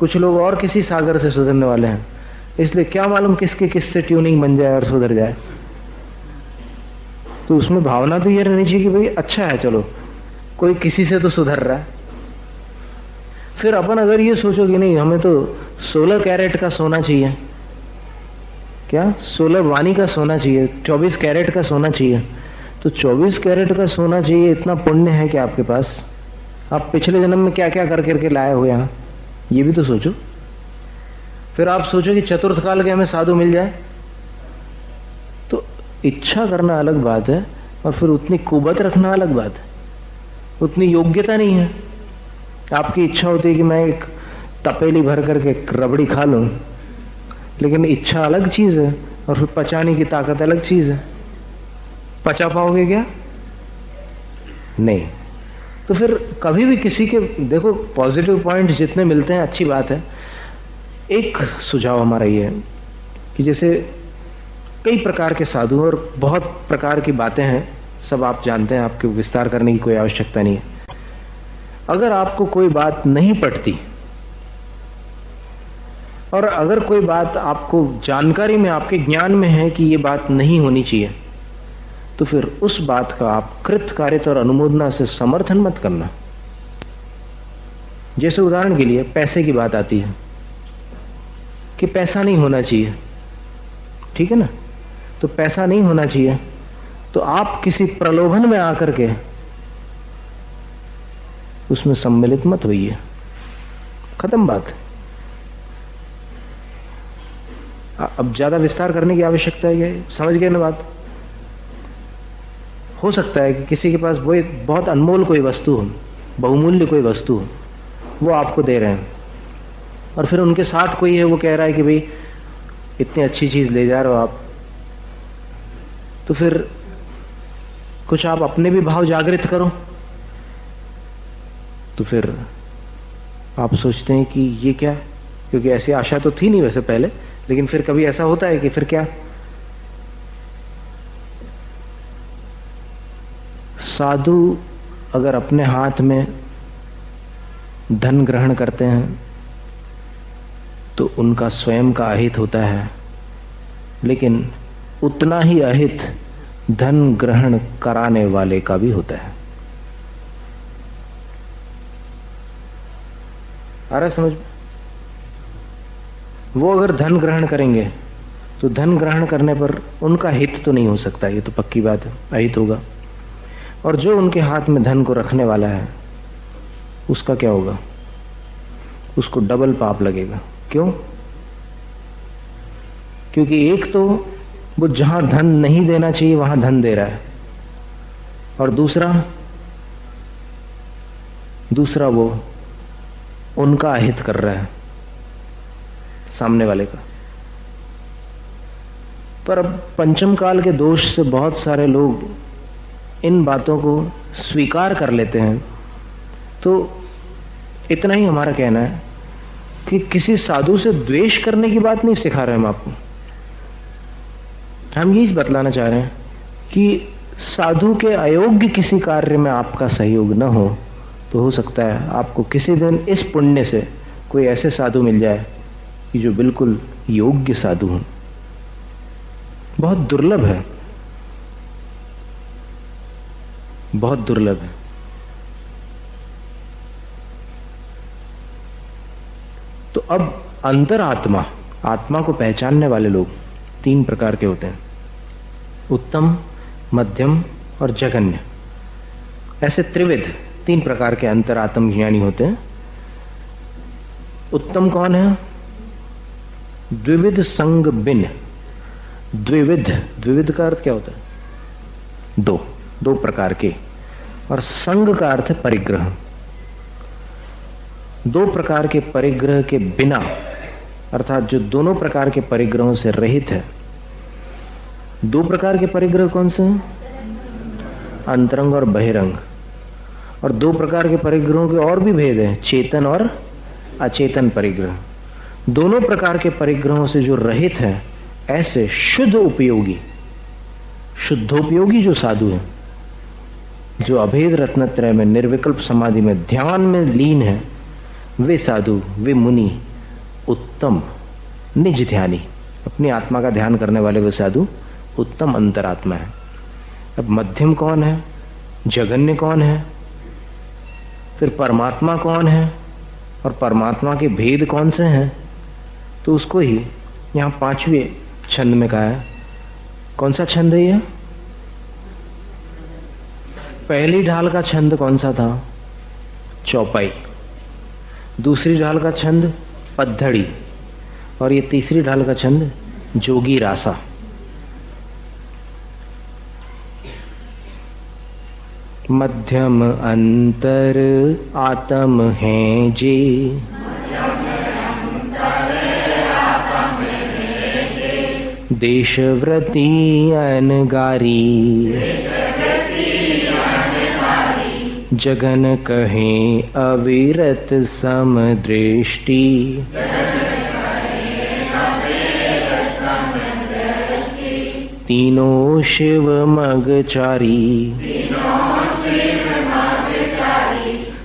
कुछ लोग और किसी सागर से सुधरने वाले हैं, इसलिए क्या मालूम किसके किससे ट्यूनिंग बन जाए और सुधर जाए। तो उसमें भावना तो ये रहनी चाहिए कि भाई अच्छा है, चलो कोई किसी से तो सुधर रहा है। फिर अपन अगर ये सोचो कि नहीं हमें तो 16 कैरेट का सोना चाहिए, क्या 16 वानी का सोना चाहिए, 24 कैरेट का सोना चाहिए, तो 24 कैरेट का सोना चाहिए, इतना पुण्य है कि आपके पास, आप पिछले जन्म में क्या क्या कर करके लाए हो यहाँ, ये भी तो सोचो। फिर आप सोचो कि चतुर्थ काल के हमें साधु मिल जाए, तो इच्छा करना अलग बात है और फिर उतनी कुबत रखना अलग बात है। उतनी योग्यता नहीं है। आपकी इच्छा होती है कि मैं एक तपेली भर करके रबड़ी खा लूं, लेकिन इच्छा अलग चीज है और फिर पचाने की ताकत अलग चीज है। पचा पाओगे क्या? नहीं। तो फिर कभी भी किसी के, देखो पॉजिटिव पॉइंट्स जितने मिलते हैं अच्छी बात है। एक सुझाव हमारा ये है कि जैसे कई प्रकार के साधु और बहुत प्रकार की बातें हैं, सब आप जानते हैं, आपके विस्तार करने की कोई आवश्यकता नहीं है। अगर आपको कोई बात नहीं पटती और अगर कोई बात आपको जानकारी में, आपके ज्ञान में है कि ये बात नहीं होनी चाहिए, तो फिर उस बात का आप कृतकार्यता और अनुमोदना से समर्थन मत करना। जैसे उदाहरण के लिए पैसे की बात आती है कि पैसा नहीं होना चाहिए, ठीक है ना, तो पैसा नहीं होना चाहिए, तो आप किसी प्रलोभन में आकर के उसमें सम्मिलित मत होइए, खत्म बात। अब ज्यादा विस्तार करने की आवश्यकता है, समझ गए ना बात। हो सकता है कि किसी के पास वो बहुत अनमोल कोई वस्तु हो, बहुमूल्य कोई वस्तु हो, वो आपको दे रहे हैं, और फिर उनके साथ कोई है वो कह रहा है कि भाई इतनी अच्छी चीज ले जा रहे हो आप, तो फिर कुछ आप अपने भी भाव जागृत करो। तो फिर आप सोचते हैं कि ये क्या, क्योंकि ऐसी आशा तो थी नहीं वैसे पहले, लेकिन फिर कभी ऐसा होता है कि फिर क्या, साधु अगर अपने हाथ में धन ग्रहण करते हैं तो उनका स्वयं का अहित होता है, लेकिन उतना ही अहित धन ग्रहण कराने वाले का भी होता है। आ रहा समझ? वो अगर धन ग्रहण करेंगे तो धन ग्रहण करने पर उनका हित तो नहीं हो सकता, ये तो पक्की बात है, अहित होगा। और जो उनके हाथ में धन को रखने वाला है उसका क्या होगा? उसको डबल पाप लगेगा। क्यों? क्योंकि एक तो वो जहां धन नहीं देना चाहिए वहां धन दे रहा है, और दूसरा वो उनका अहित कर रहा है, सामने वाले का। पर अब पंचम काल के दोष से बहुत सारे लोग इन बातों को स्वीकार कर लेते हैं। तो इतना ही हमारा कहना है कि किसी साधु से द्वेष करने की बात नहीं सिखा रहे हम आपको। हम यही बतलाना चाह रहे हैं कि साधु के अयोग्य किसी कार्य में आपका सहयोग न हो, तो हो सकता है आपको किसी दिन इस पुण्य से कोई ऐसे साधु मिल जाए कि जो बिल्कुल योग्य साधु हों। बहुत दुर्लभ है, बहुत दुर्लभ है। तो अब अंतरात्मा, आत्मा को पहचानने वाले लोग 3 प्रकार के होते हैं, उत्तम, मध्यम और जघन्य। ऐसे त्रिविध 3 प्रकार के अंतरात्म ज्ञानी होते हैं। उत्तम कौन है? द्विविध संग बिन। द्विविध का अर्थ क्या होता है? दो प्रकार के, और संग का अर्थ है परिग्रह। 2 प्रकार के परिग्रह के बिना, अर्थात जो दोनों प्रकार के परिग्रहों से रहित है। 2 प्रकार के परिग्रह कौन से हैं? अंतरंग और बहिरंग। और 2 प्रकार के परिग्रहों के और भी भेद हैं, चेतन और अचेतन परिग्रह। दोनों प्रकार के परिग्रहों से जो रहित है, ऐसे शुद्ध उपयोगी, शुद्धोपयोगी जो साधु है, जो अभेद रत्नत्रय में निर्विकल्प समाधि में ध्यान में लीन है, वे साधु, वे मुनि उत्तम निज ध्यानी, अपनी आत्मा का ध्यान करने वाले वो साधु उत्तम अंतरात्मा है। अब मध्यम कौन है, जघन्य कौन है, फिर परमात्मा कौन है और परमात्मा के भेद कौन से हैं, तो उसको ही यहाँ 5वें छंद में कहा है। कौन सा छंद है यह? पहली ढाल का छंद कौन सा था? चौपाई। दूसरी ढाल का छंद पद्धड़ी, और ये तीसरी ढाल का छंद जोगी रासा। मध्यम अंतर आत्म है जे, देशव्रती अनगारी, जगन कहें अविरत समदृष्टि, तीनों शिव मगचारी,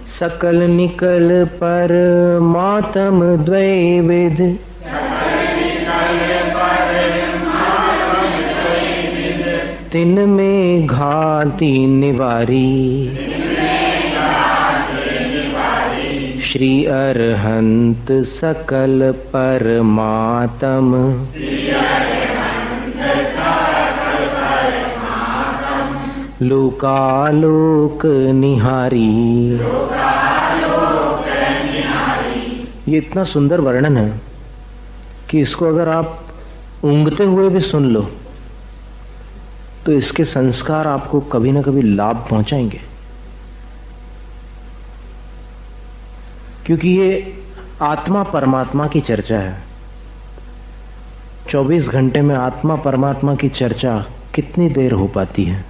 सकल निकल पर मातम द्वैविध, तिन में घाति निवारी, श्री अरहंत सकल परमात्म, लोकालोक निहारी। ये इतना सुंदर वर्णन है कि इसको अगर आप ऊँघते हुए भी सुन लो तो इसके संस्कार आपको कभी ना कभी लाभ पहुंचाएंगे, क्योंकि ये आत्मा परमात्मा की चर्चा है। 24 घंटे में आत्मा परमात्मा की चर्चा कितनी देर हो पाती है?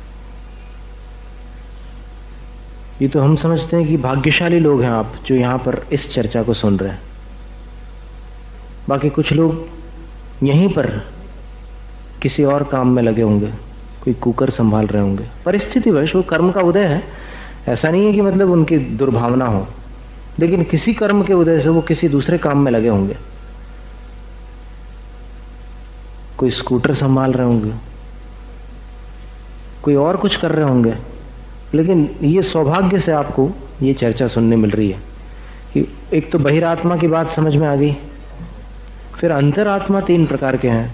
ये तो हम समझते हैं कि भाग्यशाली लोग हैं आप जो यहां पर इस चर्चा को सुन रहे हैं। बाकी कुछ लोग यहीं पर किसी और काम में लगे होंगे, कोई कुकर संभाल रहे होंगे, परिस्थितिवश वो कर्म का उदय है। ऐसा नहीं है कि मतलब उनकी दुर्भावना हो, लेकिन किसी कर्म के उदय से वो किसी दूसरे काम में लगे होंगे। कोई स्कूटर संभाल रहे होंगे, कोई और कुछ कर रहे होंगे, लेकिन ये सौभाग्य से आपको ये चर्चा सुनने मिल रही है कि एक तो बहिरात्मा की बात समझ में आ गई, फिर अंतरात्मा 3 प्रकार के हैं।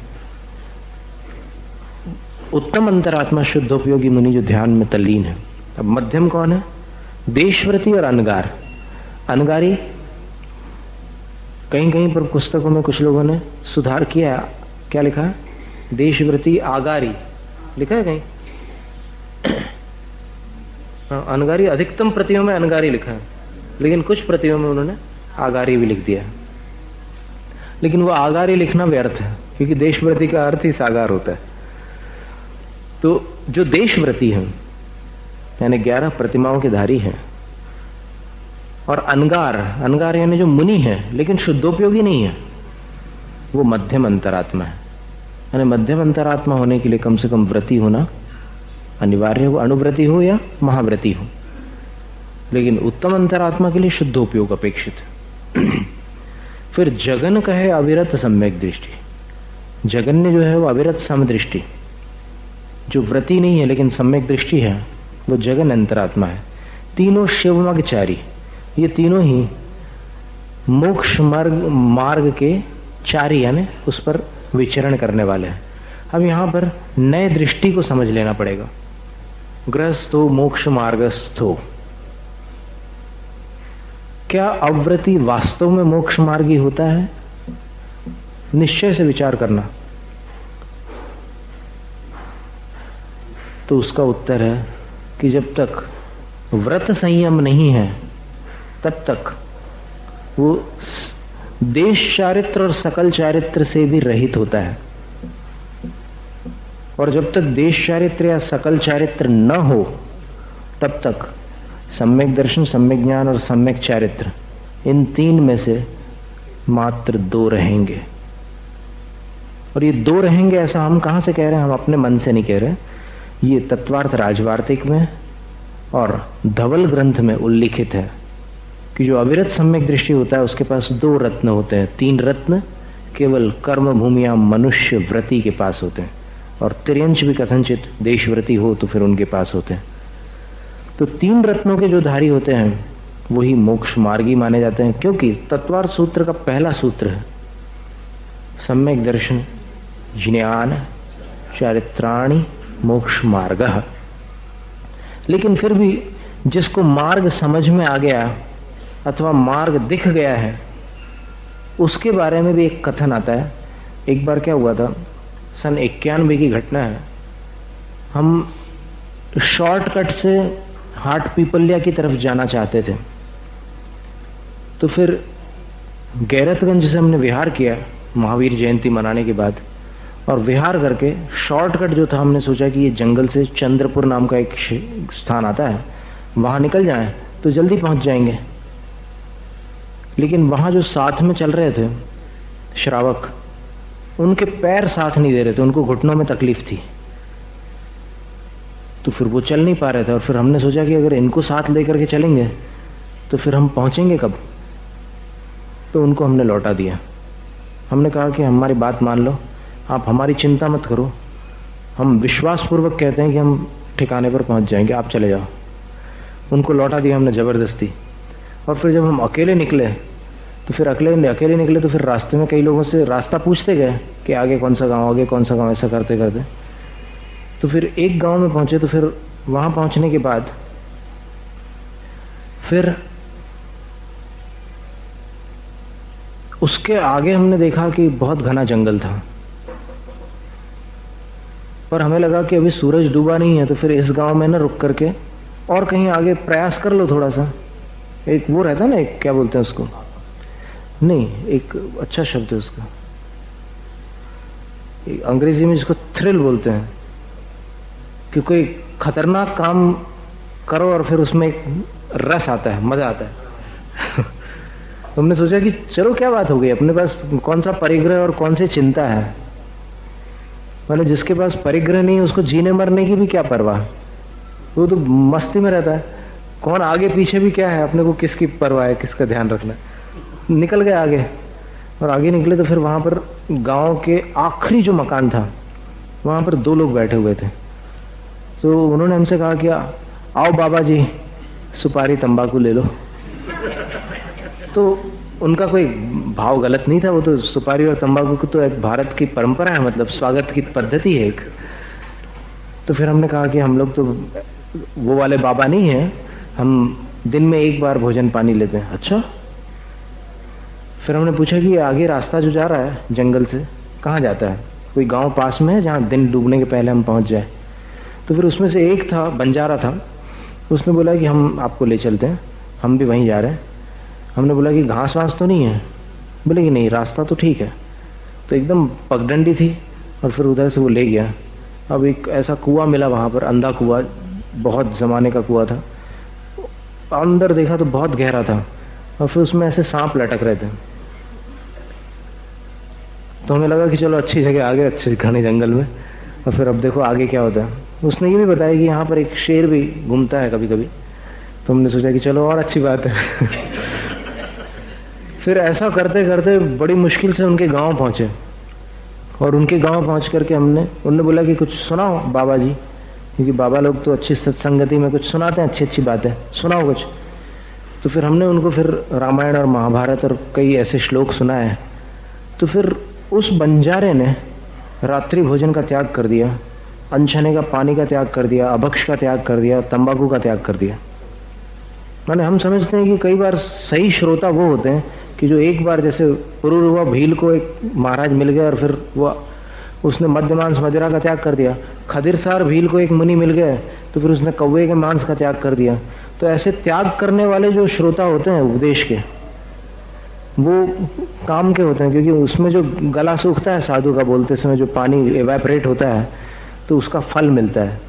उत्तम अंतरात्मा शुद्धोपयोगी मुनि जो ध्यान में तल्लीन है। अब मध्यम कौन है? देशव्रती और अनगार। अनगारी कहीं कहीं पर पुस्तकों में कुछ लोगों ने सुधार किया। क्या लिखा है? देशव्रती आगारी लिखा है कहीं। अनगारी, अधिकतम प्रतियों में अनगारी लिखा है, लेकिन कुछ प्रतियों में उन्होंने आगारी भी लिख दिया। लेकिन वो आगारी लिखना व्यर्थ है, क्योंकि देशव्रती का अर्थ ही सागार होता है। तो जो देशव्रती हैं यानी 11 प्रतिमाओं के धारी हैं, और अनगार, अनगार यानी जो मुनि है लेकिन शुद्धोपयोगी नहीं है, वो मध्यम अंतरात्मा है। यानी मध्यम अंतरात्मा होने के लिए कम से कम व्रती होना अनिवार्य हो, अणुव्रती हो या महाव्रती हो, लेकिन उत्तम अंतरात्मा के लिए शुद्धोपयोग अपेक्षित है। फिर जगन कहे अविरत सम्यक दृष्टि। जगन्य जो है वो अविरत समदृष्टि, जो व्रती नहीं है लेकिन सम्यक दृष्टि है, वो जगन अंतरात्मा है। तीनों शिवमगचारी, ये तीनों ही मोक्ष मार्ग के चारी यानी उस पर विचरण करने वाले हैं। अब यहां पर नए दृष्टि को समझ लेना पड़ेगा। गृहस्थो मोक्ष मार्गस्थो, क्या अव्रती वास्तव में मोक्ष मार्गी होता है? निश्चय से विचार करना। तो उसका उत्तर है कि जब तक व्रत संयम नहीं है तब तक वो देश चारित्र और सकल चारित्र से भी रहित होता है। और जब तक देश चारित्र या सकल चारित्र न हो तब तक सम्यक दर्शन, सम्यक ज्ञान और सम्यक चारित्र, इन 3 में से मात्र 2 रहेंगे। और ये 2 रहेंगे ऐसा हम कहां से कह रहे हैं? हम अपने मन से नहीं कह रहे। ये तत्वार्थ राजवार्तिक में और धवल ग्रंथ में उल्लिखित है। कि जो अविरत सम्यक दृष्टि होता है उसके पास 2 रत्न होते हैं, 3 रत्न केवल कर्म भूमिया मनुष्य व्रति के पास होते हैं, और त्रियंश भी कथनचित देशव्रति हो तो फिर उनके पास होते हैं। तो 3 रत्नों के जो धारी होते हैं वही मोक्ष मार्गी माने जाते हैं, क्योंकि तत्वार्थ सूत्र का पहला सूत्र है सम्यक दर्शन ज्ञान चारित्राणि मोक्ष मार्ग। लेकिन फिर भी जिसको मार्ग समझ में आ गया अथवा मार्ग दिख गया है उसके बारे में भी एक कथन आता है। एक बार क्या हुआ था, सन 91 की घटना है। हम शॉर्टकट से हाट पीपल्या की तरफ जाना चाहते थे, तो फिर गैरतगंज से हमने विहार किया महावीर जयंती मनाने के बाद, और विहार करके शॉर्टकट जो था हमने सोचा कि ये जंगल से चंद्रपुर नाम का एक स्थान आता है, वहां निकल जाएं तो जल्दी पहुंच जाएंगे। लेकिन वहां जो साथ में चल रहे थे श्रावक, उनके पैर साथ नहीं दे रहे थे, उनको घुटनों में तकलीफ थी, तो फिर वो चल नहीं पा रहे थे। और फिर हमने सोचा कि अगर इनको साथ लेकर के चलेंगे तो फिर हम पहुंचेंगे कब। तो उनको हमने लौटा दिया। हमने कहा कि हमारी बात मान लो, आप हमारी चिंता मत करो, हम विश्वास पूर्वक कहते हैं कि हम ठिकाने पर पहुंच जाएंगे, आप चले जाओ। उनको लौटा दिया हमने जबरदस्ती। और फिर जब हम अकेले निकले तो फिर अकेले निकले तो फिर रास्ते में कई लोगों से रास्ता पूछते गए कि आगे कौन सा गांव, आगे कौन सा गांव, ऐसा करते करते तो फिर एक गांव में पहुंचे। तो फिर वहां पहुंचने के बाद फिर उसके आगे हमने देखा कि बहुत घना जंगल था, पर हमें लगा कि अभी सूरज डूबा नहीं है, तो फिर इस गांव में ना रुक करके और कहीं आगे प्रयास कर लो थोड़ा सा। एक वो रहता ना, एक क्या बोलते हैं उसको, नहीं एक अच्छा शब्द है उसका, अंग्रेजी में जिसको थ्रिल बोलते हैं, कि कोई खतरनाक काम करो और फिर उसमें एक रस आता है, मजा आता है। हमने सोचा कि चलो क्या बात हो गई, अपने पास कौन सा परिग्रह और कौन सी चिंता है। मतलब जिसके पास परिग्रह नहीं उसको जीने मरने की भी क्या परवाह, वो तो मस्ती में रहता है। कौन आगे पीछे भी क्या है, अपने को किसकी परवाह है, किसका ध्यान रखना। निकल गए आगे, और आगे निकले तो फिर वहां पर गांव के आखिरी जो मकान था वहां पर 2 लोग बैठे हुए थे। तो उन्होंने हमसे कहा कि आओ बाबा जी सुपारी तंबाकू ले लो। तो उनका कोई भाव गलत नहीं था, वो तो सुपारी और तंबाकू की तो एक भारत की परंपरा है, मतलब स्वागत की पद्धति है एक। तो फिर हमने कहा कि हम लोग तो वो वाले बाबा नहीं हैं, हम दिन में 1 बार भोजन पानी लेते हैं। अच्छा। फिर हमने पूछा कि आगे रास्ता जो जा रहा है जंगल से कहाँ जाता है, कोई गांव पास में है जहाँ दिन डूबने के पहले हम पहुंच जाए। तो फिर उसमें से एक था, बंजारा था, उसने बोला कि हम आपको ले चलते हैं, हम भी वहीं जा रहे हैं। हमने बोला कि घास वास तो नहीं है, बोले कि नहीं रास्ता तो ठीक है। तो एकदम पगडंडी थी, और फिर उधर से वो ले गया। अब एक ऐसा कुआं मिला वहाँ पर, अंधा कुआं, बहुत ज़माने का कुआं था। अंदर देखा तो बहुत गहरा था, और फिर उसमें ऐसे सांप लटक रहे थे। तो हमें लगा कि चलो अच्छी जगह आ गए, अच्छे घने जंगल में, और फिर अब देखो आगे क्या होता है। उसने ये भी बताया कि यहाँ पर एक शेर भी घूमता है कभी कभी। तो हमने सोचा कि चलो और अच्छी बात है। फिर ऐसा करते करते बड़ी मुश्किल से उनके गांव पहुंचे, और उनके गांव पहुंच करके उन्होंने बोला कि कुछ सुनाओ बाबा जी, क्योंकि बाबा लोग तो अच्छी सत्संगति में कुछ सुनाते हैं, अच्छी अच्छी बातें, सुनाओ कुछ। तो फिर हमने उनको फिर रामायण और महाभारत और कई ऐसे श्लोक सुनाए। तो फिर उस बंजारे ने रात्रि भोजन का त्याग कर दिया, अनछने का पानी का त्याग कर दिया, अभक्ष का त्याग कर दिया, तंबाकू का त्याग कर दिया। माने हम समझते हैं कि कई बार सही श्रोता वो होते हैं कि जो एक बार, जैसे पुरुरवा भील को एक महाराज मिल गया और फिर वो उसने मद्य मांस मदिरा का त्याग कर दिया। खदिरसार भील को एक मुनि मिल गए तो फिर उसने कौवे के मांस का त्याग कर दिया। तो ऐसे त्याग करने वाले जो श्रोता होते हैं उपदेश के, वो काम के होते हैं, क्योंकि उसमें जो गला सूखता है साधु का बोलते समय, जो पानी एवेपोरेट होता है, तो उसका फल मिलता है।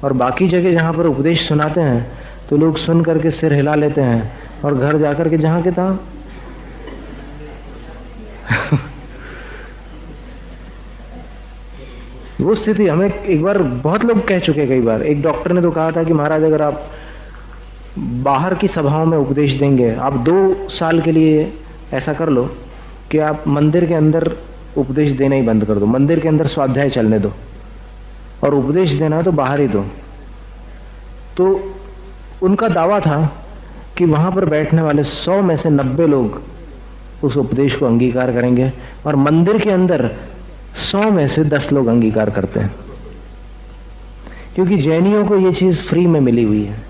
और बाकी जगह जहाँ पर उपदेश सुनाते हैं तो लोग सुन करके सिर हिला लेते हैं और घर जाकर के जहाँ के तहाँ वो स्थिति हमें एक बार बहुत लोग कह चुके। कई बार एक डॉक्टर ने तो कहा था कि महाराज अगर आप बाहर की सभाओं में उपदेश देंगे। आप 2 साल के लिए ऐसा कर लो कि आप मंदिर के अंदर उपदेश देना ही बंद कर दो, मंदिर के अंदर स्वाध्याय चलने दो, और उपदेश देना है तो बाहर ही दो। तो उनका दावा था कि वहां पर बैठने वाले 100 में से 90 लोग उस उपदेश को अंगीकार करेंगे, और मंदिर के अंदर 100 में से 10 लोग अंगीकार करते हैं, क्योंकि जैनियों को ये चीज फ्री में मिली हुई है।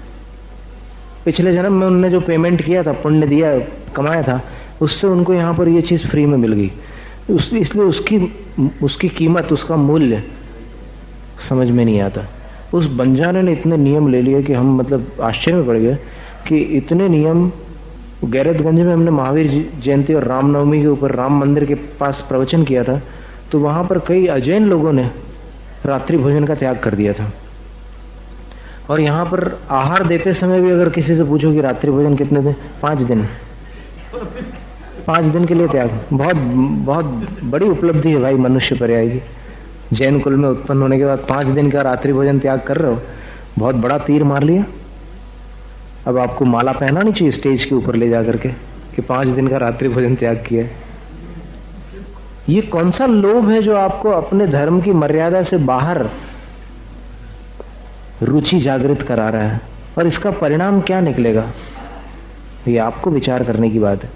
पिछले जन्म में उन्होंने जो पेमेंट किया था, पुण्य दिया, कमाया था, उससे उनको यहाँ पर ये चीज फ्री में मिल गई। इसलिए उसकी कीमत, उसका मूल्य समझ में नहीं आता। उस बंजारे ने इतने नियम ले लिए कि हम मतलब आश्चर्य में पड़ गए कि इतने नियम। गैरतगंज में हमने महावीर जयंती और रामनवमी के ऊपर राम मंदिर के पास प्रवचन किया था, तो वहां पर कई अजैन लोगों ने रात्रि भोजन का त्याग कर दिया था। और यहाँ पर आहार देते समय भी अगर किसी से पूछो कि रात्रि भोजन कितने दिन, 5 दिन, 5 दिन के लिए त्याग। बहुत बहुत बड़ी उपलब्धि है भाई मनुष्य पर्याय की। जैन कुल में उत्पन्न होने के बाद 5 दिन का रात्रि भोजन त्याग कर रहे हो, बहुत बड़ा तीर मार लिया। अब आपको माला पहनानी चाहिए स्टेज के ऊपर ले जाकर के कि 5 दिन का रात्रि भोजन त्याग किया। ये कौन सा लोभ है जो आपको अपने धर्म की मर्यादा से बाहर रुचि जागृत करा रहा है, और इसका परिणाम क्या निकलेगा, ये आपको विचार करने की बात है।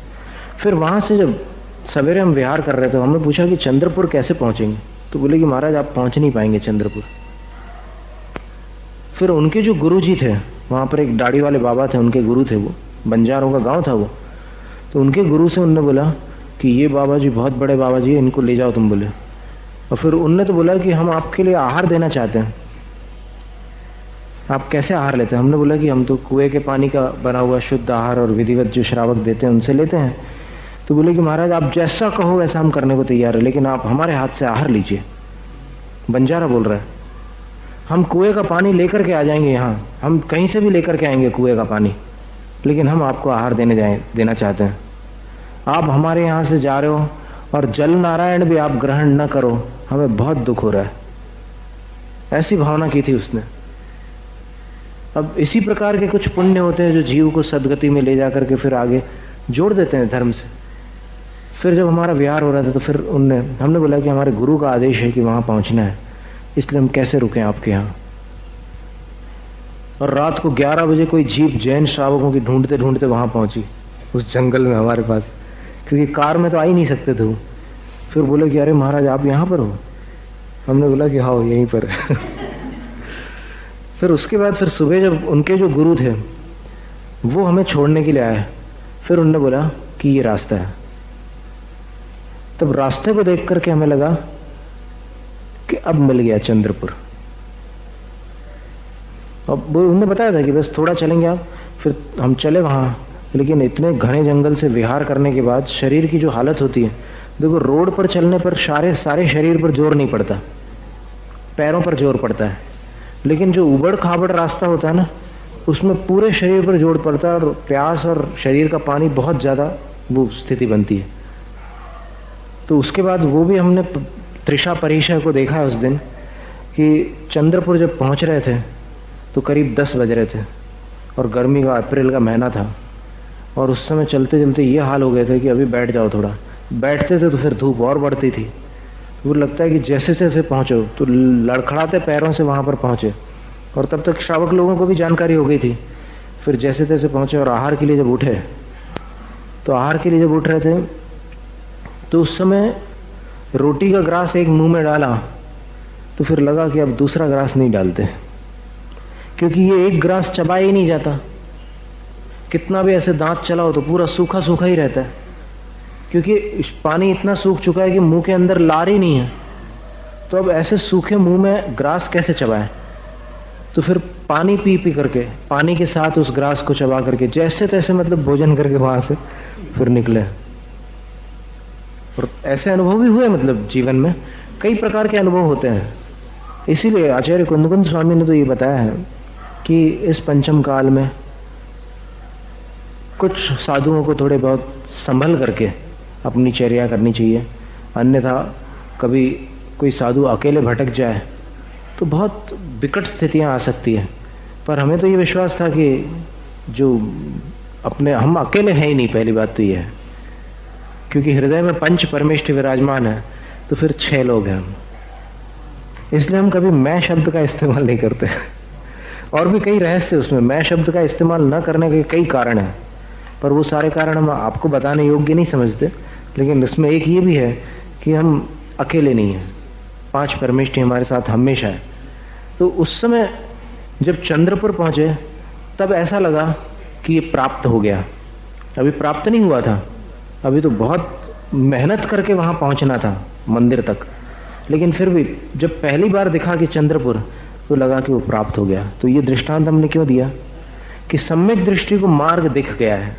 फिर वहां से जब सवेरे हम विहार कर रहे थे, हमने पूछा कि चंद्रपुर कैसे पहुंचेंगे, तो बोले कि महाराज आप पहुंच नहीं पाएंगे चंद्रपुर। फिर उनके जो गुरु जी थे, वहां पर एक दाढ़ी वाले बाबा थे, उनके गुरु थे, वो बंजारों का गांव था वो, तो उनके गुरु से उनने बोला कि ये बाबा जी बहुत बड़े बाबा जी, इनको ले जाओ तुम, बोले। और फिर उनने तो बोला कि हम आपके लिए आहार देना चाहते हैं, आप कैसे आहार लेते हैं? हमने बोला कि हम तो कुएं के पानी का बना हुआ शुद्ध आहार और विधिवत जो श्रावक देते हैं उनसे लेते हैं। तो बोले कि महाराज आप जैसा कहो वैसा हम करने को तैयार है, लेकिन आप हमारे हाथ से आहार लीजिए। बंजारा बोल रहा है, हम कुएं का पानी लेकर के आ जाएंगे, यहाँ हम कहीं से भी लेकर के आएंगे कुएं का पानी, लेकिन हम आपको आहार देना चाहते हैं। आप हमारे यहाँ से जा रहे हो और जल नारायण भी आप ग्रहण न करो, हमें बहुत दुख हो रहा है। ऐसी भावना की थी उसने। अब इसी प्रकार के कुछ पुण्य होते हैं जो जीव को सदगति में ले जाकर के फिर आगे जोड़ देते हैं धर्म से। फिर जब हमारा विहार हो रहा था तो फिर हमने बोला कि हमारे गुरु का आदेश है कि वहां पहुंचना है, इसलिए हम कैसे रुकें आपके यहाँ। और रात को 11 बजे कोई जीप जैन श्रावकों की ढूंढते ढूंढते वहां पहुंची उस जंगल में हमारे पास, क्योंकि कार में तो आ ही नहीं सकते थे वो। फिर बोले कि अरे महाराज आप यहाँ पर हो? हमने बोला कि हाँ यहीं पर। फिर उसके बाद फिर सुबह जब उनके जो गुरु थे वो हमें छोड़ने के लिए आए, फिर उन्होंने बोला कि ये रास्ता है। तब रास्ते को देख करके हमें लगा कि अब मिल गया चंद्रपुर। अब वो उन्होंने बताया था कि बस थोड़ा चलेंगे आप। फिर हम चले वहां, लेकिन इतने घने जंगल से विहार करने के बाद शरीर की जो हालत होती है, देखो रोड पर चलने पर सारे शरीर पर जोर नहीं पड़ता, पैरों पर जोर पड़ता है, लेकिन जो उबड़ खाबड़ रास्ता होता है ना, उसमें पूरे शरीर पर जोर पड़ता है और प्यास और शरीर का पानी बहुत ज्यादा वो स्थिति बनती है। तो उसके बाद वो भी हमने त्रिशा परिशा को देखा है उस दिन कि चंद्रपुर जब पहुंच रहे थे तो करीब 10 बज रहे थे और गर्मी का अप्रैल का महीना था, और उस समय चलते चलते ये हाल हो गए थे कि अभी बैठ जाओ थोड़ा। बैठते थे तो फिर धूप और बढ़ती थी। वो लगता है कि जैसे जैसे पहुंचो तो लड़खड़ाते पैरों से वहां पर पहुंचे, और तब तक श्रावक लोगों को भी जानकारी हो गई थी। फिर जैसे तैसे पहुंचे और आहार के लिए जब उठे, तो आहार के लिए जब उठ रहे थे तो उस समय रोटी का ग्रास एक मुंह में डाला तो फिर लगा कि अब दूसरा ग्रास नहीं डालते, क्योंकि ये एक ग्रास चबाया ही नहीं जाता। कितना भी ऐसे दांत चलाओ तो पूरा सूखा सूखा ही रहता है, क्योंकि पानी इतना सूख चुका है कि मुंह के अंदर लार ही नहीं है। तो अब ऐसे सूखे मुंह में ग्रास कैसे चबाए? तो फिर पानी पी पी करके, पानी के साथ उस ग्रास को चबा करके जैसे तैसे मतलब भोजन करके वहां से फिर निकले। और ऐसे अनुभव भी हुए, मतलब जीवन में कई प्रकार के अनुभव होते हैं। इसीलिए आचार्य कुंदकुंद स्वामी ने तो ये बताया है कि इस पंचम काल में कुछ साधुओं को थोड़े बहुत संभल करके अपनी चर्या करनी चाहिए, अन्यथा कभी कोई साधु अकेले भटक जाए तो बहुत विकट स्थितियां आ सकती है। पर हमें तो ये विश्वास था कि जो अपने, हम अकेले हैं ही नहीं, पहली बात तो यह है, क्योंकि हृदय में पंच परमेष्ठ विराजमान है, तो फिर 6 लोग हैं हम। इसलिए हम कभी मैं शब्द का इस्तेमाल नहीं करते। और भी कई रहस्य उसमें, मैं शब्द का इस्तेमाल न करने के कई कारण हैं, पर वो सारे कारण हम आपको बताने योग्य नहीं समझते। लेकिन इसमें एक ये भी है कि हम अकेले नहीं हैं, 5 परमेष्ठी हमारे साथ हमेशा है। तो उस समय जब चंद्रपुर पहुंचे तब ऐसा लगा कि ये प्राप्त हो गया। अभी प्राप्त नहीं हुआ था, अभी तो बहुत मेहनत करके वहां पहुंचना था मंदिर तक। लेकिन फिर भी जब पहली बार दिखा कि चंद्रपुर, तो लगा कि वो प्राप्त हो गया। तो ये दृष्टांत हमने क्यों दिया कि सम्यक दृष्टि को मार्ग दिख गया है।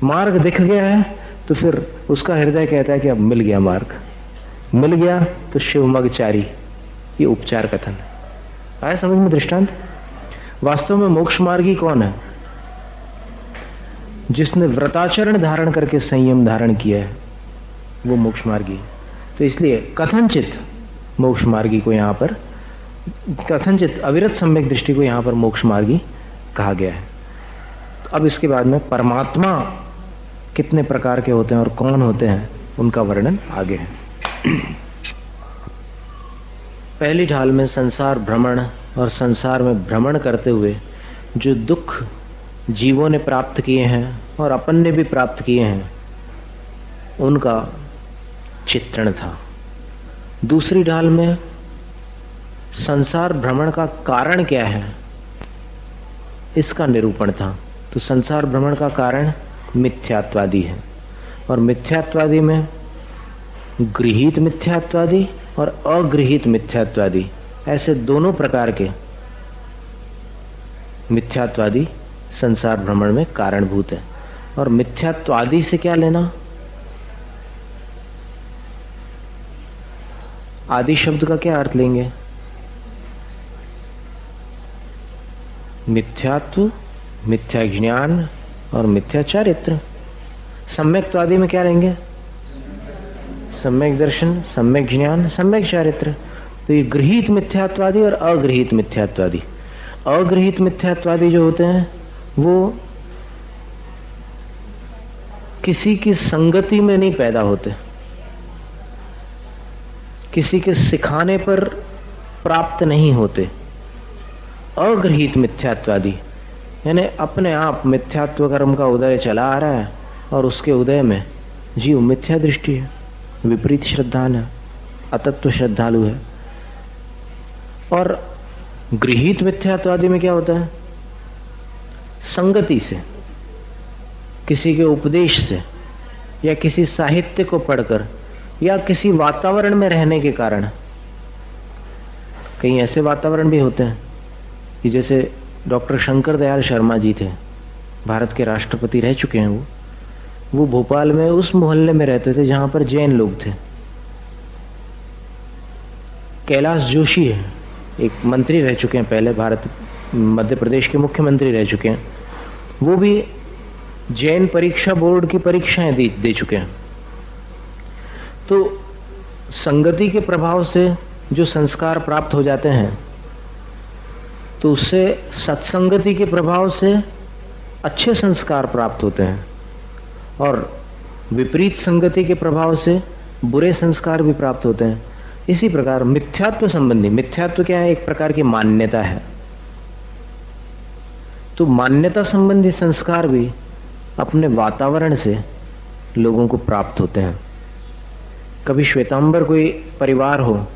मार्ग दिख गया है तो फिर उसका हृदय कहता है कि अब मिल गया मार्ग, मिल गया तो शिवमगचारी, ये उपचार कथन है। आया समझ में दृष्टांत? वास्तव में मोक्ष मार्गी कौन है? जिसने व्रताचरण धारण करके संयम धारण किया है, वो मोक्ष मार्गी। तो इसलिए कथनचित मोक्ष मार्गी को यहां पर, कथनचित अविरत सम्यक दृष्टि को यहां पर मोक्ष मार्गी कहा गया है। अब इसके बाद में परमात्मा कितने प्रकार के होते हैं और कौन होते हैं, उनका वर्णन आगे है। पहली ढाल में संसार भ्रमण और संसार में भ्रमण करते हुए जो दुख जीवों ने प्राप्त किए हैं और अपन ने भी प्राप्त किए हैं, उनका चित्रण था। दूसरी ढाल में संसार भ्रमण का कारण क्या है, इसका निरूपण था। तो संसार भ्रमण का कारण मिथ्यात्वादी है, और मिथ्यात्वादी में गृहीत मिथ्यात्वादी और अगृहीत मिथ्यात्वादी, ऐसे दोनों प्रकार के मिथ्यात्वादी संसार भ्रमण में कारणभूत है। और मिथ्यात्वादी से क्या लेना? आदि शब्द का क्या अर्थ लेंगे? मिथ्यात्व, मिथ्या ज्ञान और मिथ्या चारित्र। सम्यक्त्वादी में क्या लेंगे? सम्यक दर्शन, सम्यक ज्ञान, सम्यक चारित्र। तो ये गृहीत मिथ्यात्वादी और अगृहीत मिथ्यात्वादी। अगृहीत मिथ्यात्वादी जो होते हैं वो किसी की संगति में नहीं पैदा होते, किसी के सिखाने पर प्राप्त नहीं होते। अगृहीत मिथ्यात्वादी यानी अपने आप मिथ्यात्व कर्म का उदय चला आ रहा है और उसके उदय में जीव मिथ्या दृष्टि है, विपरीत श्रद्धान है, अतत्व श्रद्धालु है। और गृहीत मिथ्यात्वादी में क्या होता है? संगति से, किसी के उपदेश से, या किसी साहित्य को पढ़कर, या किसी वातावरण में रहने के कारण। कई ऐसे वातावरण भी होते हैं कि जैसे डॉक्टर शंकर दयाल शर्मा जी थे, भारत के राष्ट्रपति रह चुके हैं। वो भोपाल में उस मोहल्ले में रहते थे जहां पर जैन लोग थे। कैलाश जोशी है, एक मंत्री रह चुके हैं पहले, भारत मध्य प्रदेश के मुख्यमंत्री रह चुके हैं। वो भी जैन परीक्षा बोर्ड की परीक्षाएं दे चुके हैं। तो संगति के प्रभाव से जो संस्कार प्राप्त हो जाते हैं, तो उससे सत्संगति के प्रभाव से अच्छे संस्कार प्राप्त होते हैं, और विपरीत संगति के प्रभाव से बुरे संस्कार भी प्राप्त होते हैं। इसी प्रकार मिथ्यात्व संबंधी, मिथ्यात्व क्या है? एक प्रकार की मान्यता है। तो मान्यता संबंधी संस्कार भी अपने वातावरण से लोगों को प्राप्त होते हैं। कभी श्वेतांबर कोई परिवार हो,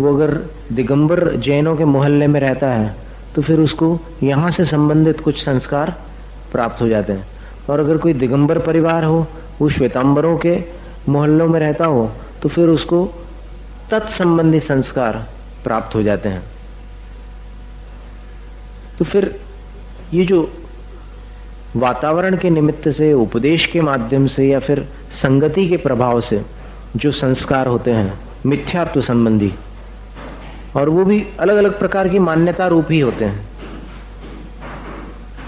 वो अगर दिगंबर जैनों के मोहल्ले में रहता है तो फिर उसको यहाँ से संबंधित कुछ संस्कार प्राप्त हो जाते हैं। और अगर कोई दिगंबर परिवार हो, वो श्वेतांबरों के मोहल्लों में रहता हो, तो फिर उसको तत्संबंधी संस्कार प्राप्त हो जाते हैं। तो फिर ये जो वातावरण के निमित्त से, उपदेश के माध्यम से, या फिर संगति के प्रभाव से जो संस्कार होते हैं मिथ्यात्व संबंधी, और वो भी अलग अलग प्रकार की मान्यता रूप ही होते हैं।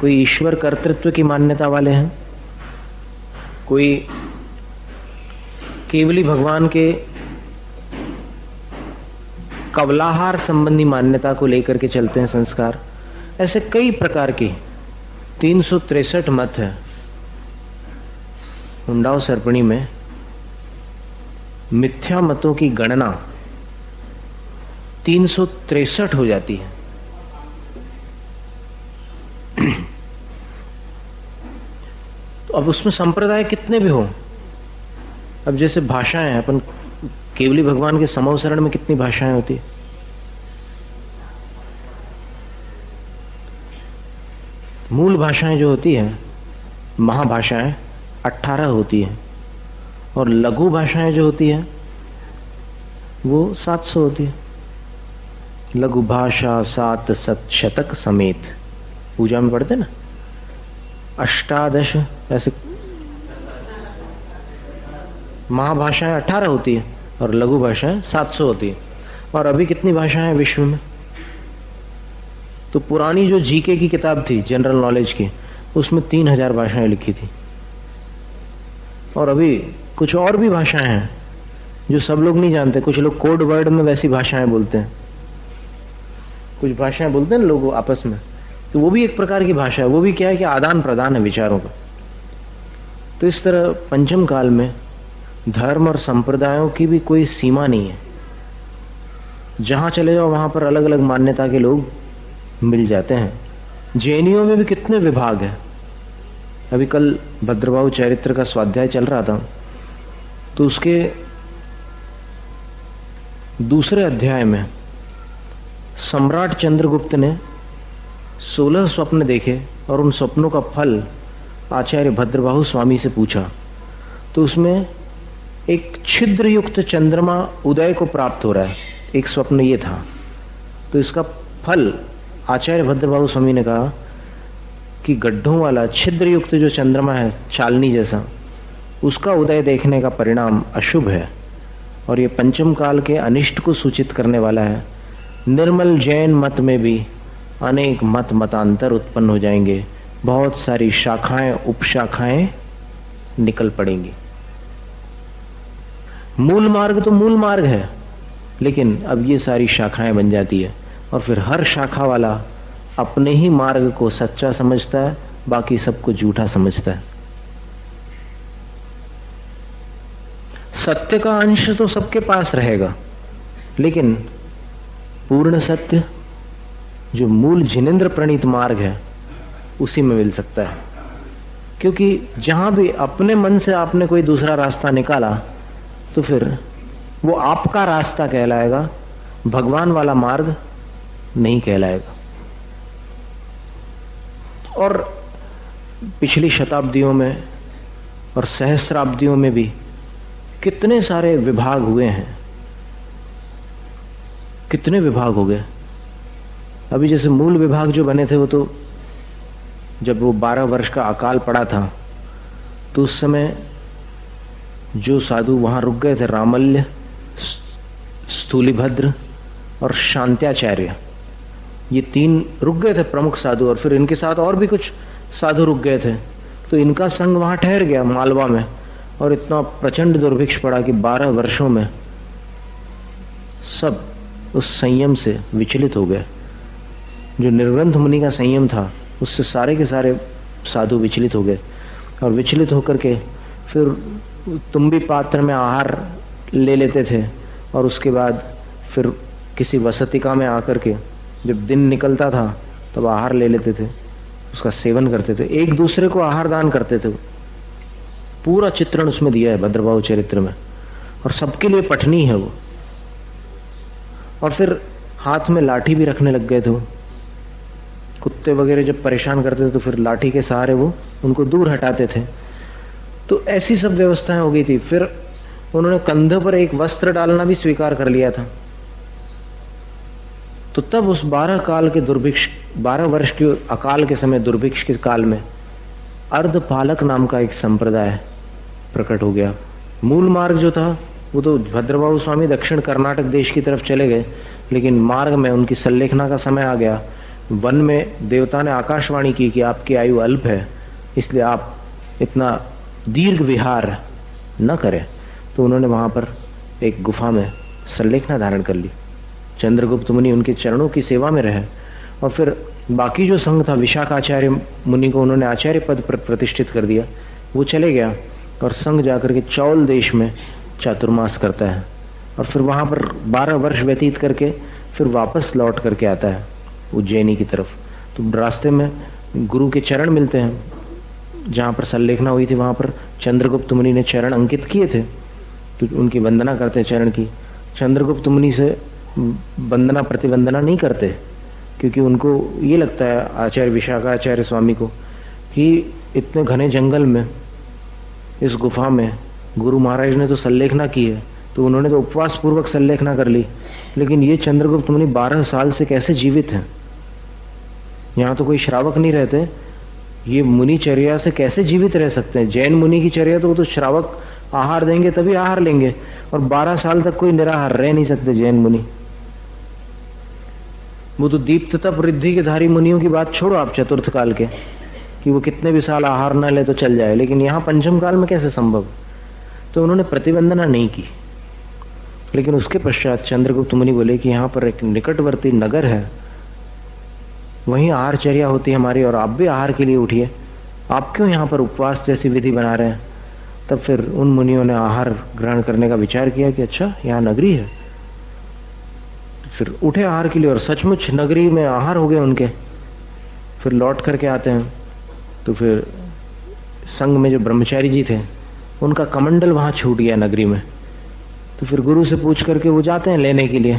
कोई ईश्वर कर्तृत्व की मान्यता वाले हैं, कोई केवली भगवान के कवलाहार संबंधी मान्यता को लेकर के चलते हैं संस्कार। ऐसे कई प्रकार की 363 मत है हुंडाओ सर्पणी में। मिथ्या मतों की गणना 363 हो जाती है। तो अब उसमें संप्रदाय कितने भी हो, अब जैसे भाषाएं हैं, अपन केवली भगवान के समवसरण में कितनी भाषाएं होती है? मूल भाषाएं जो होती है, महाभाषाएं 18 होती है, और लघु भाषाएं जो होती है वो 700 होती है। लघु भाषा 7 शतक समेत, पूजा में पढ़ते ना, 18 ऐसे। महाभाषाएं 18 होती है और लघु भाषाएं 700 होती है। और अभी कितनी भाषाएं हैं विश्व में? तो पुरानी जो जीके की किताब थी, जनरल नॉलेज की, उसमें 3000 भाषाएं लिखी थी। और अभी कुछ और भी भाषाएं हैं जो सब लोग नहीं जानते। कुछ लोग कोड वर्ड में वैसी भाषाएं बोलते हैं, कुछ भाषाएं बोलते हैं लोग आपस में, तो वो भी एक प्रकार की भाषा है। वो भी क्या है कि आदान प्रदान है विचारों का। तो इस तरह पंचम काल में धर्म और संप्रदायों की भी कोई सीमा नहीं है। जहां चले जाओ वहां पर अलग अलग मान्यता के लोग मिल जाते हैं। जैनियों में भी कितने विभाग है। अभी कल भद्रबाहु चरित्र का स्वाध्याय चल रहा था, तो उसके दूसरे अध्याय में सम्राट चंद्रगुप्त ने 16 स्वप्न देखे और उन स्वप्नों का फल आचार्य भद्रबाहु स्वामी से पूछा। तो उसमें एक छिद्र युक्त चंद्रमा उदय को प्राप्त हो रहा है, एक स्वप्न ये था। तो इसका फल आचार्य भद्रबाहु स्वामी ने कहा कि गड्ढों वाला छिद्र युक्त जो चंद्रमा है, चालनी जैसा, उसका उदय देखने का परिणाम अशुभ है और ये पंचम काल के अनिष्ट को सूचित करने वाला है। निर्मल जैन मत में भी अनेक मत मतांतर उत्पन्न हो जाएंगे, बहुत सारी शाखाएं उपशाखाएं निकल पड़ेंगी। मूल मार्ग तो मूल मार्ग है, लेकिन अब ये सारी शाखाएं बन जाती है और फिर हर शाखा वाला अपने ही मार्ग को सच्चा समझता है, बाकी सबको झूठा समझता है। सत्य का अंश तो सबके पास रहेगा, लेकिन पूर्ण सत्य जो मूल जिनेन्द्र प्रणीत मार्ग है उसी में मिल सकता है। क्योंकि जहां भी अपने मन से आपने कोई दूसरा रास्ता निकाला तो फिर वो आपका रास्ता कहलाएगा, भगवान वाला मार्ग नहीं कहलाएगा। और पिछली शताब्दियों में और सहस्राब्दियों में भी कितने सारे विभाग हुए हैं, कितने विभाग हो गए। अभी जैसे मूल विभाग जो बने थे वो तो जब वो 12 वर्ष का अकाल पड़ा था तो उस समय जो साधु वहां रुक गए थे, रामल्य, स्थूलिभद्र और शांत्याचार्य, ये 3 रुक गए थे प्रमुख साधु। और फिर इनके साथ और भी कुछ साधु रुक गए थे, तो इनका संग वहां ठहर गया मालवा में। और इतना प्रचंड दुर्भिक्ष पड़ा कि 12 वर्षों में सब उस संयम से विचलित हो गए। जो निर्ग्रंथ मुनि का संयम था उससे सारे के सारे साधु विचलित हो गए। और विचलित होकर के फिर तुम्बी पात्र में आहार ले लेते थे और उसके बाद फिर किसी वसतिका में आकर के जब दिन निकलता था तब आहार ले लेते थे, उसका सेवन करते थे, एक दूसरे को आहार दान करते थे। पूरा चित्रण उसमें दिया है भद्रबाहु चरित्र में, और सबके लिए पठनीय है वो। और फिर हाथ में लाठी भी रखने लग गए थे वो। कुत्ते वगैरह जब परेशान करते थे तो फिर लाठी के सहारे वो उनको दूर हटाते थे। तो ऐसी सब व्यवस्थाएं हो गई थी। फिर उन्होंने कंधे पर एक वस्त्र डालना भी स्वीकार कर लिया था। तो तब उस 12 वर्ष के अकाल के समय, दुर्भिक्ष के काल में, अर्धपालक नाम का एक संप्रदाय प्रकट हो गया। मूल मार्ग जो था वो तो भद्रबाहु स्वामी दक्षिण कर्नाटक देश की तरफ चले गए, लेकिन मार्ग में उनकी सल्लेखना का समय आ गया। वन में देवता ने आकाशवाणी की कि आपकी आयु अल्प है, इसलिए आप इतना दीर्घ विहार न करें। तो उन्होंने वहां पर एक गुफा में सल्लेखना धारण कर ली। चंद्रगुप्त मुनि उनके चरणों की सेवा में रहे और फिर बाकी जो संघ था विशाखाचार्य मुनि को उन्होंने आचार्य पद पर प्रतिष्ठित कर दिया। वो चले गया और संघ जाकर के चौल देश में चातुर्मास करता है और फिर वहां पर 12 वर्ष व्यतीत करके फिर वापस लौट करके आता है उज्जैनी की तरफ। तो रास्ते में गुरु के चरण मिलते हैं, जहां पर सल्लेखना हुई थी वहां पर चंद्रगुप्त मुनि ने चरण अंकित किए थे, तो उनकी वंदना करते हैं चरण की। चंद्रगुप्त मुनि से वंदना प्रतिवंदना नहीं करते, क्योंकि उनको ये लगता है आचार्य विशाखाचार्य स्वामी को कि इतने घने जंगल में इस गुफा में गुरु महाराज ने तो सल्लेखना की है, तो उन्होंने तो उपवास पूर्वक सल्लेखना कर ली, लेकिन ये चंद्रगुप्त मुनि 12 साल से कैसे जीवित हैं? यहाँ तो कोई श्रावक नहीं रहते, ये मुनिचर्या से कैसे जीवित रह सकते हैं? जैन मुनि की चर्या तो वो तो श्रावक आहार देंगे तभी आहार लेंगे, और 12 साल तक कोई निराहार रह नहीं सकते जैन मुनि। वो तो दीप्तता वृद्धि के धारी मुनियों की बात छोड़ो आप, चतुर्थ काल के, कि वो कितने भी साल आहार न ले तो चल जाए, लेकिन यहाँ पंचम काल में कैसे संभव? तो उन्होंने प्रतिवंदना नहीं की। लेकिन उसके पश्चात चंद्रगुप्त मुनि बोले कि यहाँ पर एक निकटवर्ती नगर है, वहीं आहारचर्या होती है हमारी, और आप भी आहार के लिए उठिए, आप क्यों यहाँ पर उपवास जैसी विधि बना रहे हैं? तब फिर उन मुनियों ने आहार ग्रहण करने का विचार किया कि अच्छा यहाँ नगरी है, फिर उठे आहार के लिए, और सचमुच नगरी में आहार हो गए उनके। फिर लौट करके आते हैं तो फिर संघ में जो ब्रह्मचारी जी थे उनका कमंडल वहां छूट गया नगरी में। तो फिर गुरु से पूछ करके वो जाते हैं लेने के लिए।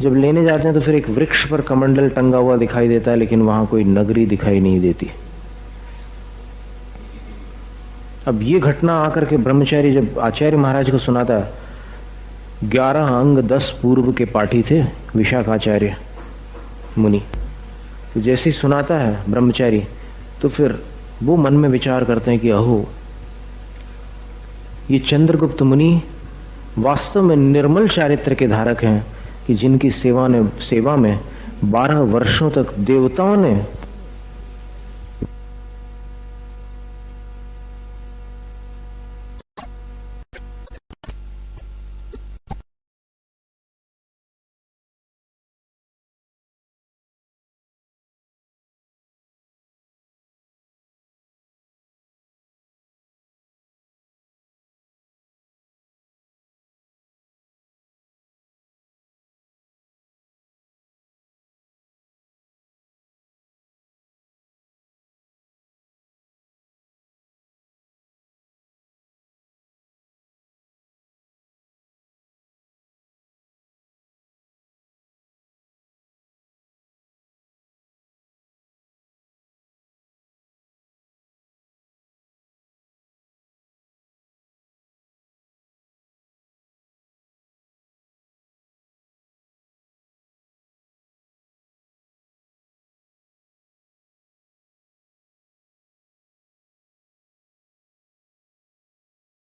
जब लेने जाते हैं तो फिर एक वृक्ष पर कमंडल टंगा हुआ दिखाई देता है, लेकिन वहां कोई नगरी दिखाई नहीं देती। अब ये घटना आकर के ब्रह्मचारी जब आचार्य महाराज को सुनाता, 11 अंग 10 पूर्व के पाठी थे विशाखाचार्य मुनि, तो जैसे ही सुनाता है ब्रह्मचारी, तो फिर वो मन में विचार करते हैं कि अहो, ये चंद्रगुप्त मुनि वास्तव में निर्मल चारित्र के धारक हैं, कि जिनकी सेवा में 12 वर्षों तक देवताओं ने